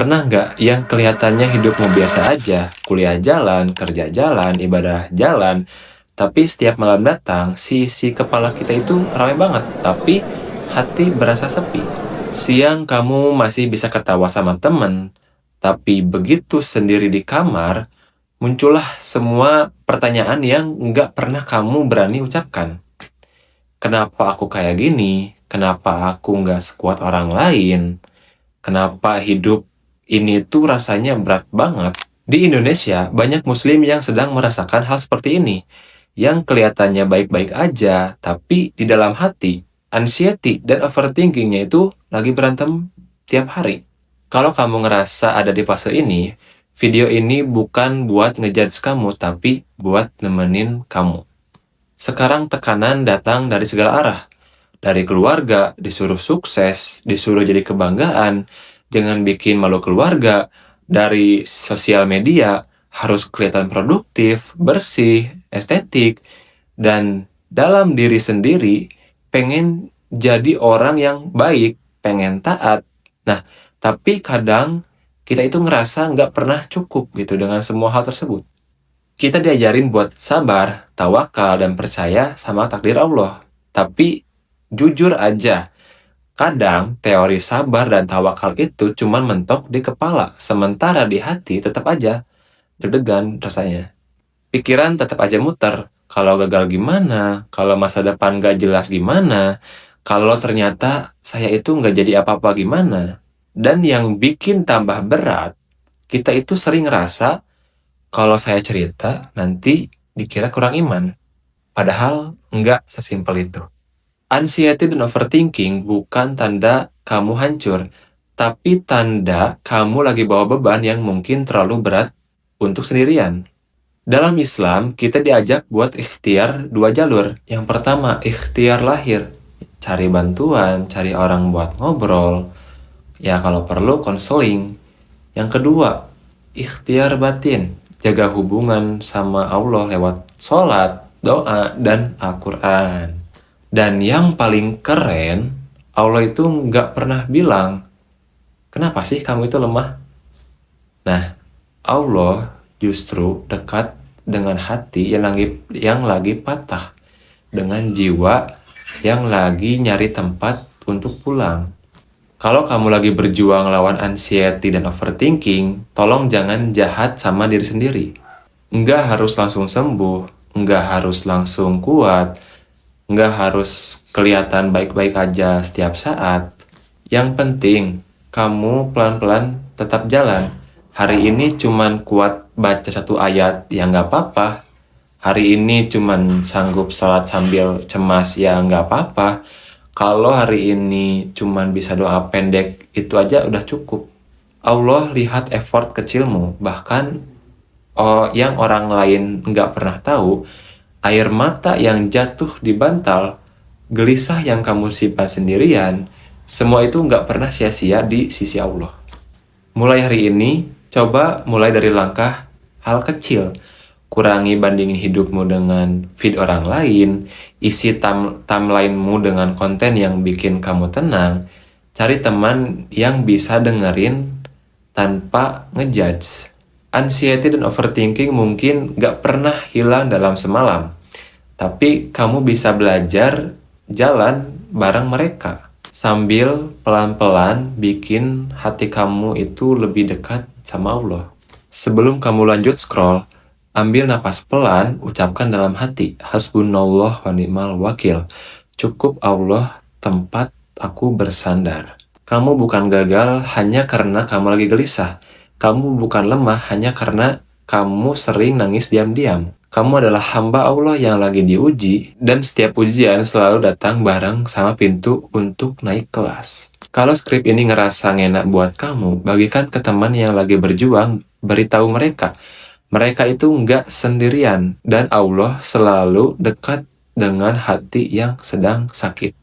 Pernah nggak yang kelihatannya hidupmu biasa aja, kuliah jalan, kerja jalan, ibadah jalan, tapi setiap malam datang, si kepala kita itu ramai banget, tapi hati berasa sepi. Siang kamu masih bisa ketawa sama temen, tapi begitu sendiri di kamar, muncullah semua pertanyaan yang nggak pernah kamu berani ucapkan. Kenapa aku kayak gini? Kenapa aku nggak sekuat orang lain? Kenapa hidup ini tuh rasanya berat banget? Di Indonesia, banyak muslim yang sedang merasakan hal seperti ini. Yang kelihatannya baik-baik aja, tapi di dalam hati, anxiety dan overthinkingnya itu lagi berantem tiap hari. Kalau kamu ngerasa ada di fase ini, video ini bukan buat ngejudge kamu, tapi buat nemenin kamu. Sekarang tekanan datang dari segala arah. Dari keluarga, disuruh sukses, disuruh jadi kebanggaan, jangan bikin malu keluarga. Dari sosial media, harus kelihatan produktif, bersih, estetik, dan dalam diri sendiri, pengen jadi orang yang baik, pengen taat. Nah, tapi kadang kita itu ngerasa nggak pernah cukup gitu dengan semua hal tersebut. Kita diajarin buat sabar, tawakal, dan percaya sama takdir Allah. Tapi jujur aja, kadang teori sabar dan tawakal itu cuma mentok di kepala, sementara di hati tetap aja deg-degan rasanya. Pikiran tetap aja muter, kalau gagal gimana, kalau masa depan gak jelas gimana, kalau ternyata saya itu nggak jadi apa-apa gimana. Dan yang bikin tambah berat, kita itu sering ngerasa kalau saya cerita nanti dikira kurang iman. Padahal nggak sesimpel itu. Anxiety dan overthinking bukan tanda kamu hancur, tapi tanda kamu lagi bawa beban yang mungkin terlalu berat untuk sendirian. Dalam Islam, kita diajak buat ikhtiar dua jalur. Yang pertama, ikhtiar lahir. Cari bantuan, cari orang buat ngobrol. Ya kalau perlu, konseling. Yang kedua, ikhtiar batin. Jaga hubungan sama Allah lewat sholat, doa, dan Al-Quran. Dan yang paling keren, Allah itu nggak pernah bilang, kenapa sih kamu itu lemah? Nah, Allah justru dekat dengan hati yang lagi patah, dengan jiwa yang lagi nyari tempat untuk pulang. Kalau kamu lagi berjuang lawan anxiety dan overthinking, tolong jangan jahat sama diri sendiri. Nggak harus langsung sembuh, nggak harus langsung kuat, nggak harus kelihatan baik-baik aja setiap saat. Yang penting, kamu pelan-pelan tetap jalan. Hari ini cuman kuat baca satu ayat, ya nggak apa-apa. Hari ini cuman sanggup sholat sambil cemas, ya nggak apa-apa. Kalau hari ini cuman bisa doa pendek, itu aja udah cukup. Allah lihat effort kecilmu, bahkan yang orang lain nggak pernah tahu, air mata yang jatuh di bantal, gelisah yang kamu simpan sendirian, semua itu nggak pernah sia-sia di sisi Allah. Mulai hari ini, coba mulai dari langkah hal kecil. Kurangi bandingin hidupmu dengan feed orang lain, isi timelinemu dengan konten yang bikin kamu tenang, cari teman yang bisa dengerin tanpa ngejudge. Anxiety dan overthinking mungkin gak pernah hilang dalam semalam, tapi kamu bisa belajar jalan bareng mereka, sambil pelan-pelan bikin hati kamu itu lebih dekat sama Allah. Sebelum kamu lanjut scroll, ambil napas pelan, ucapkan dalam hati, Hasbunallah wa ni'mal wakil. Cukup Allah tempat aku bersandar. Kamu bukan gagal hanya karena kamu lagi gelisah. Kamu bukan lemah hanya karena kamu sering nangis diam-diam. Kamu adalah hamba Allah yang lagi diuji, dan setiap ujian selalu datang bareng sama pintu untuk naik kelas. Kalau skrip ini ngerasa ngenak buat kamu, bagikan ke teman yang lagi berjuang, beritahu mereka. Mereka itu nggak sendirian, dan Allah selalu dekat dengan hati yang sedang sakit.